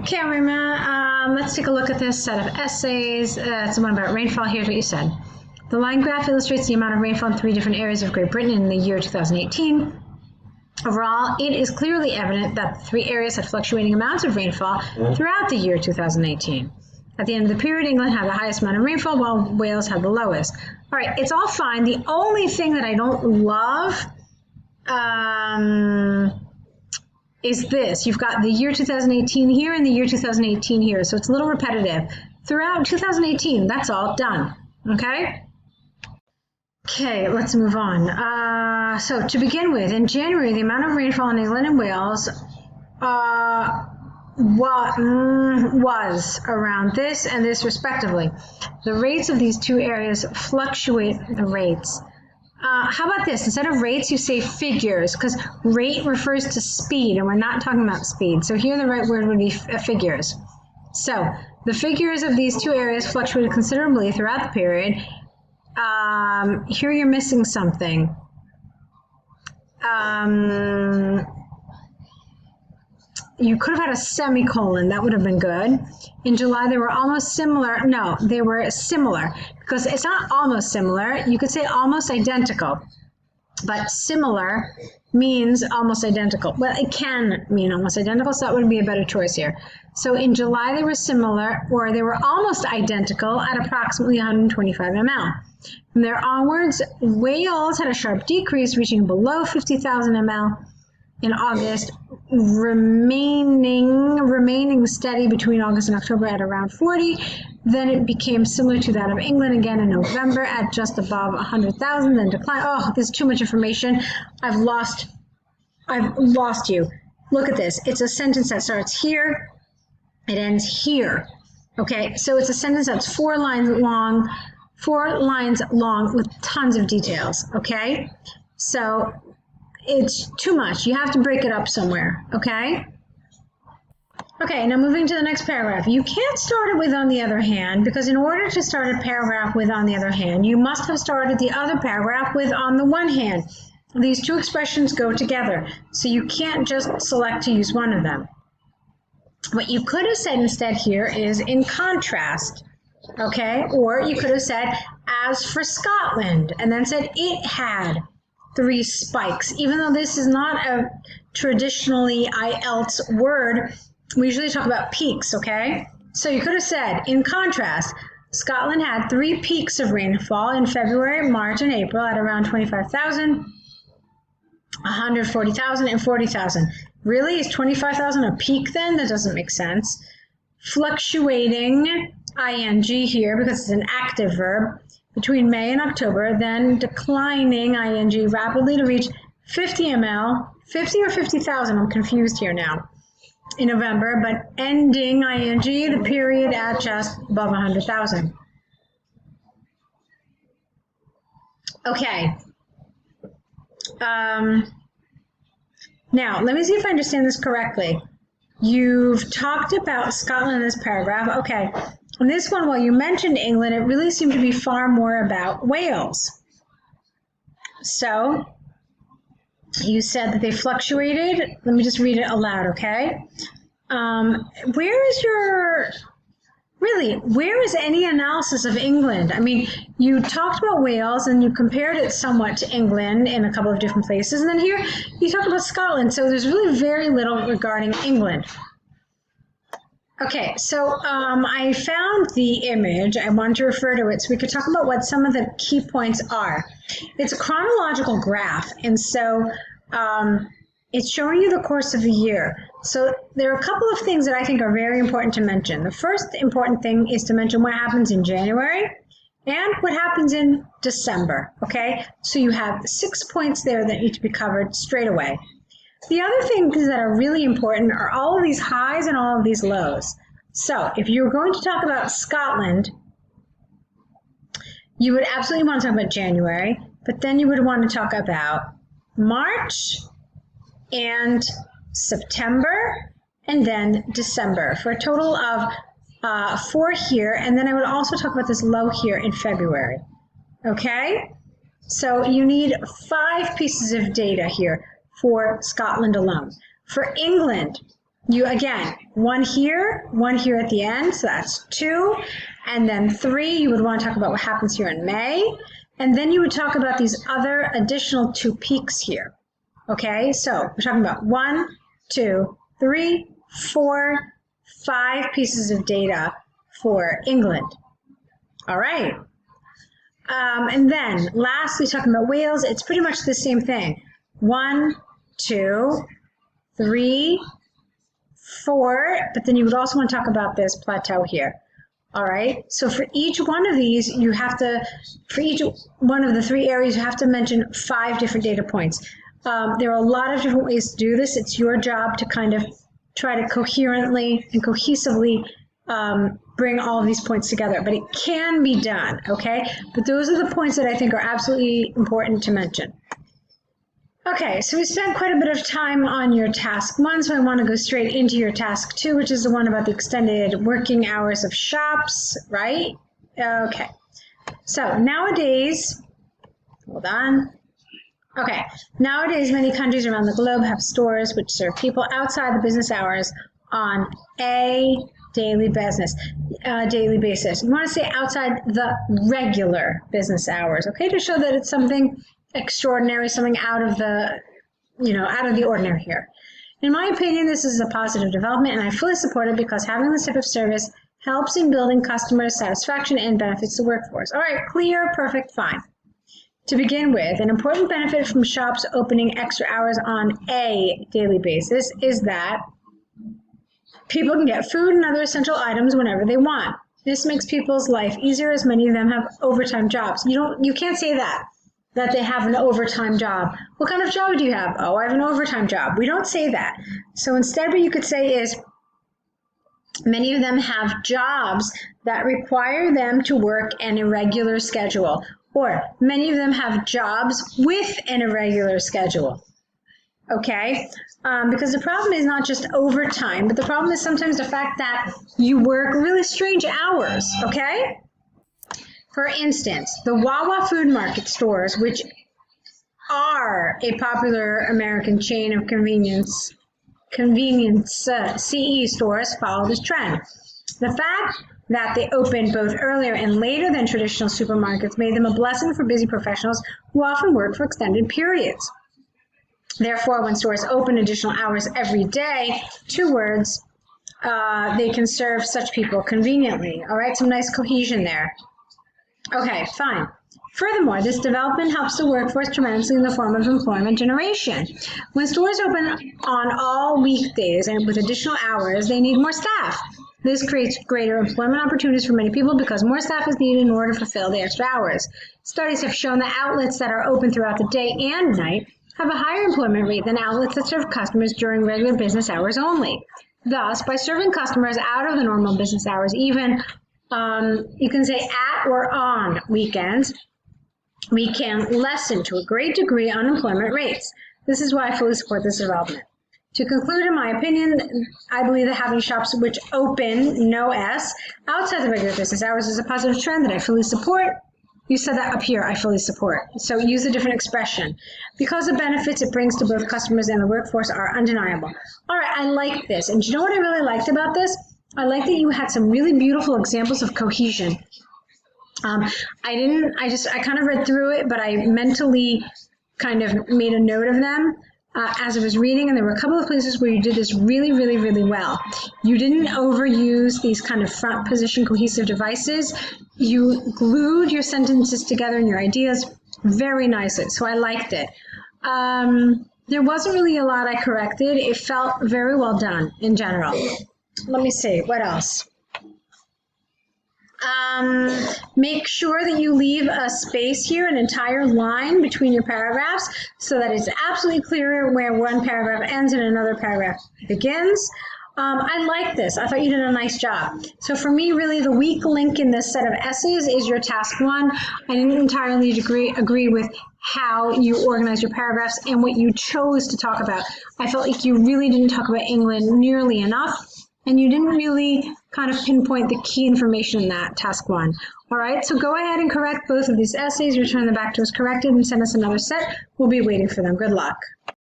Okay, Omaima, let's take a look at this set of essays. It's the one about rainfall. Here's what you said. The line graph illustrates the amount of rainfall in 3 different areas of Great Britain in the year 2018. Overall, it is clearly evident that the 3 areas had fluctuating amounts of rainfall throughout the year 2018. At the end of the period, England had the highest amount of rainfall, while Wales had the lowest. All right, it's all fine. The only thing that I don't love is this. You've got the year 2018 here and the year 2018 here, so it's a little repetitive. Throughout 2018, that's all done, okay? Okay, let's move on. So to begin with, in January, the amount of rainfall in England and Wales was around this and this respectively. The rates of these 2 areas fluctuate the rates. How about this? Instead of rates, you say figures, because rate refers to speed, and we're not talking about speed. So here the right word would be figures. So the figures of these 2 areas fluctuated considerably throughout the period. Here you're missing something. You could have had a semicolon. That would have been good. In July, they were almost similar. No, they were similar, because it's not almost similar. You could say almost identical, but similar means almost identical. Well, it can mean almost identical, so that would be a better choice here. So in July, they were similar, or they were almost identical at approximately 125 ml. From there onwards, Wales had a sharp decrease, reaching below 50,000 ml. In August, remaining steady between August and October at around 40. Then it became similar to that of England again in November at just above 100,000, then declined. Oh, there's too much information. I've lost you. Look at this. It's a sentence that starts here. It ends here. Okay, so it's a sentence that's 4 lines long with tons of details. Okay, so it's too much. You have to break it up somewhere, okay? Okay, now moving to the next paragraph. You can't start it with on the other hand, because in order to start a paragraph with on the other hand, you must have started the other paragraph with on the one hand. These 2 expressions go together, so you can't just select to use one of them. What you could have said instead here is in contrast, okay? Or you could have said as for Scotland, and then said it had 3 spikes. Even though this is not a traditionally IELTS word, we usually talk about peaks, okay? So you could have said, in contrast, Scotland had 3 peaks of rainfall in February, March, and April at around 25,000, 140,000, and 40,000. Really? Is 25,000 a peak then? That doesn't make sense. Fluctuating ing here because it's an active verb between May and October, then declining ing rapidly to reach 50 ml, 50 or 50,000, I'm confused here now, in November, but ending ing the period at just above 100,000. Okay. Now, let me see if I understand this correctly. You've talked about Scotland in this paragraph. Okay. In this one, while you mentioned England, it really seemed to be far more about Wales. So you said that they fluctuated. Let me just read it aloud, okay? Where is any analysis of England? I mean, you talked about Wales and you compared it somewhat to England in a couple of different places. And then here you talked about Scotland. So there's really very little regarding England. Okay, so I found the image. I wanted to refer to it so we could talk about what some of the key points are. It's a chronological graph, and so it's showing you the course of the year. So there are a couple of things that I think are very important to mention. The first important thing is to mention what happens in January and what happens in December, okay? So you have 6 points there that need to be covered straight away. The other things that are really important are all of these highs and all of these lows. So if you're going to talk about Scotland, you would absolutely want to talk about January, but then you would want to talk about March and September and then December for a total of 4 here. And then I would also talk about this low here in February. Okay? So you need 5 pieces of data here for Scotland alone. For England, again, one here at the end, so that's 2. And then 3, you would want to talk about what happens here in May. And then you would talk about these other additional 2 peaks here. Okay, so we're talking about 1, 2, 3, 4, 5 pieces of data for England. All right. And then lastly, talking about Wales, it's pretty much the same thing. 1, 2, 3, 4, but then you would also want to talk about this plateau here. All right, so for each one of these, you have to, for each one of the 3 areas, you have to mention 5 different data points. There are a lot of different ways to do this. It's your job to kind of try to coherently and cohesively bring all of these points together, but it can be done, okay? But those are the points that I think are absolutely important to mention. Okay, so we spent quite a bit of time on your task 1, so I want to go straight into your task 2, which is the one about the extended working hours of shops, right? Okay, so nowadays, hold on. Okay, nowadays many countries around the globe have stores which serve people outside the business hours on a daily basis. You want to say outside the regular business hours, okay, to show that it's something extraordinary, something out of the, out of the ordinary here. In my opinion, this is a positive development, and I fully support it because having this type of service helps in building customer satisfaction and benefits the workforce. All right, clear, perfect, fine. To begin with, an important benefit from shops opening extra hours on a daily basis is that people can get food and other essential items whenever they want. This makes people's life easier as many of them have overtime jobs. You can't say that they have an overtime job. What kind of job do you have? Oh, I have an overtime job. We don't say that. So instead what you could say is many of them have jobs that require them to work an irregular schedule, or many of them have jobs with an irregular schedule. Okay? Because the problem is not just overtime, but the problem is sometimes the fact that you work really strange hours, okay? For instance, the Wawa Food Market stores, which are a popular American chain of convenience CE stores, follow this trend. The fact that they opened both earlier and later than traditional supermarkets made them a blessing for busy professionals who often work for extended periods. Therefore, when stores open additional hours every day, 2 words, they can serve such people conveniently. All right, some nice cohesion there. Okay, fine. Furthermore, this development helps the workforce tremendously in the form of employment generation. When stores open on all weekdays and with additional hours, they need more staff. This creates greater employment opportunities for many people because more staff is needed in order to fulfill the extra hours. Studies have shown that outlets that are open throughout the day and night have a higher employment rate than outlets that serve customers during regular business hours only. Thus, by serving customers out of the normal business hours, even you can say at or on weekends, we can lessen to a great degree unemployment rates. This is why I fully support this development. To conclude, in my opinion, I believe that having shops which open, no S, outside the regular business hours is a positive trend that I fully support. You said that up here, I fully support. So use a different expression. Because the benefits it brings to both customers and the workforce are undeniable. All right, I like this. And do you know what I really liked about this? I like that you had some really beautiful examples of cohesion. I kind of read through it, but I mentally kind of made a note of them as I was reading, and there were a couple of places where you did this really, really, really well. You didn't overuse these kind of front position cohesive devices. You glued your sentences together and your ideas very nicely, so I liked it. There wasn't really a lot I corrected. It felt very well done in general. Let me see, what else? Make sure that you leave a space here, an entire line between your paragraphs, so that it's absolutely clear where one paragraph ends and another paragraph begins. I like this. I thought you did a nice job. So for me, really, the weak link in this set of essays is your task 1. I didn't entirely agree with how you organize your paragraphs and what you chose to talk about. I felt like you really didn't talk about England nearly enough, and you didn't really kind of pinpoint the key information in that task 1. All right, so go ahead and correct both of these essays, return them back to us corrected, and send us another set. We'll be waiting for them. Good luck.